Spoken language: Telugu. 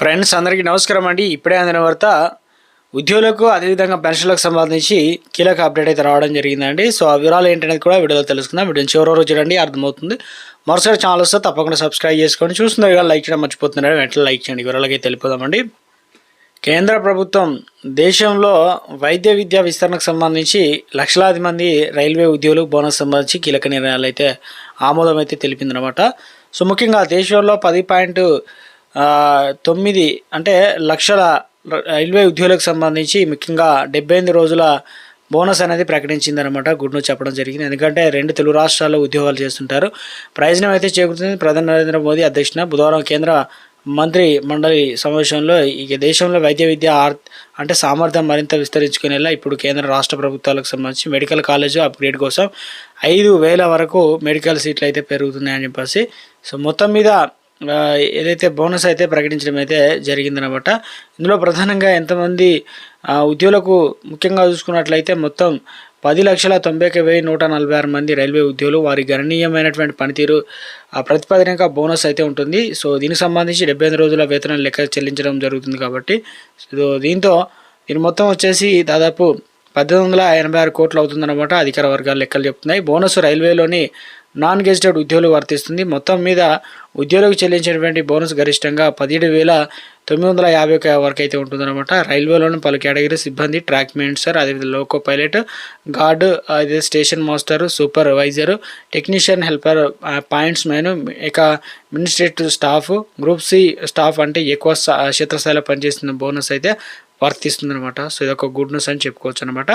ఫ్రెండ్స్ అందరికీ నమస్కారం అండి. ఇప్పుడే అందిన వార్త ఉద్యోగులకు అదేవిధంగా పెన్షన్లకు సంబంధించి కీలక అప్డేట్ అయితే రావడం జరిగిందండి. సో ఆ వివరాలు ఏంటనేది కూడా వీడియోలో తెలుసుకుందాం. వీడియోని చివరి రోజు చూడండి, అర్థమవుతుంది. మరోసారి ఛానల్ వస్తే తప్పకుండా సబ్స్క్రైబ్ చేసుకోండి. చూస్తున్నారు కదా, లైక్ చేయడం మర్చిపోతున్నారు, వెంటనే లైక్ చేయండి. వివరాలకి తెలిపోదామండి. కేంద్ర ప్రభుత్వం దేశంలో వైద్య విద్యా విస్తరణకు సంబంధించి లక్షలాది మంది రైల్వే ఉద్యోగులకు బోనస్ సంబంధించి కీలక నిర్ణయాలు అయితే ఆమోదం అయితే తెలిపిందనమాట. సో ముఖ్యంగా దేశంలో 10.9 అంటే లక్షల రైల్వే ఉద్యోగులకు సంబంధించి ముఖ్యంగా 78 రోజుల బోనస్ అనేది ప్రకటించిందనమాట. గుడ్ న్యూస్ చెప్పడం జరిగింది. ఎందుకంటే 2 తెలుగు రాష్ట్రాల్లో ఉద్యోగాలు చేస్తుంటారు. ప్రయోజనం అయితే చేకూరుతుంది. ప్రధాని నరేంద్ర మోదీ అధ్యక్షతన బుధవారం కేంద్ర మంత్రి మండలి సమావేశంలో ఇక దేశంలో వైద్య విద్య అంటే సామర్థ్యం మరింత విస్తరించుకునేలా ఇప్పుడు కేంద్ర రాష్ట్ర ప్రభుత్వాలకు సంబంధించి మెడికల్ కాలేజ్ అప్గ్రేడ్ కోసం 5,000 వరకు మెడికల్ సీట్లు అయితే పెరుగుతున్నాయని చెప్పేసి సో మొత్తం మీద ఏదైతే బోనస్ అయితే ప్రకటించడం అయితే జరిగిందనమాట. ఇందులో ప్రధానంగా ఎంతమంది ఉద్యోగులకు ముఖ్యంగా చూసుకున్నట్లయితే మొత్తం 10,91,146 మంది రైల్వే ఉద్యోగులు వారి గణనీయమైనటువంటి పనితీరు ప్రతిపాదనగా బోనస్ అయితే ఉంటుంది. సో దీనికి సంబంధించి 78 రోజుల వేతనం లెక్క చెల్లించడం జరుగుతుంది. కాబట్టి సో దీని మొత్తం వచ్చేసి దాదాపు 1886 కోట్లు అవుతుందన్నమాట. అధికార వర్గాల లెక్కలు చెప్తున్నాయి. బోనస్ రైల్వేలోని నాన్ గెజిటెడ్ ఉద్యోగులు వర్తిస్తుంది. మొత్తం మీద ఉద్యోగులకు చెల్లించినటువంటి బోనస్ గరిష్టంగా 17,951 వరకు అయితే ఉంటుందన్నమాట. రైల్వేలోని పలు కేటగిరీ సిబ్బంది, ట్రాక్ మెయిన్సర్, అదేవిధంగా లోకో పైలట్, గార్డు, అదే station master, supervisor, technician, helper, points man, ఇక administrative staff, group C staff అంటే ఎక్కువ క్షేత్రస్థాయిలో పనిచేస్తున్న బోనస్ అయితే వర్తిస్తుంది అనమాట. సో ఇదొక గుడ్ న్యూస్ అని చెప్పుకోవచ్చు అనమాట.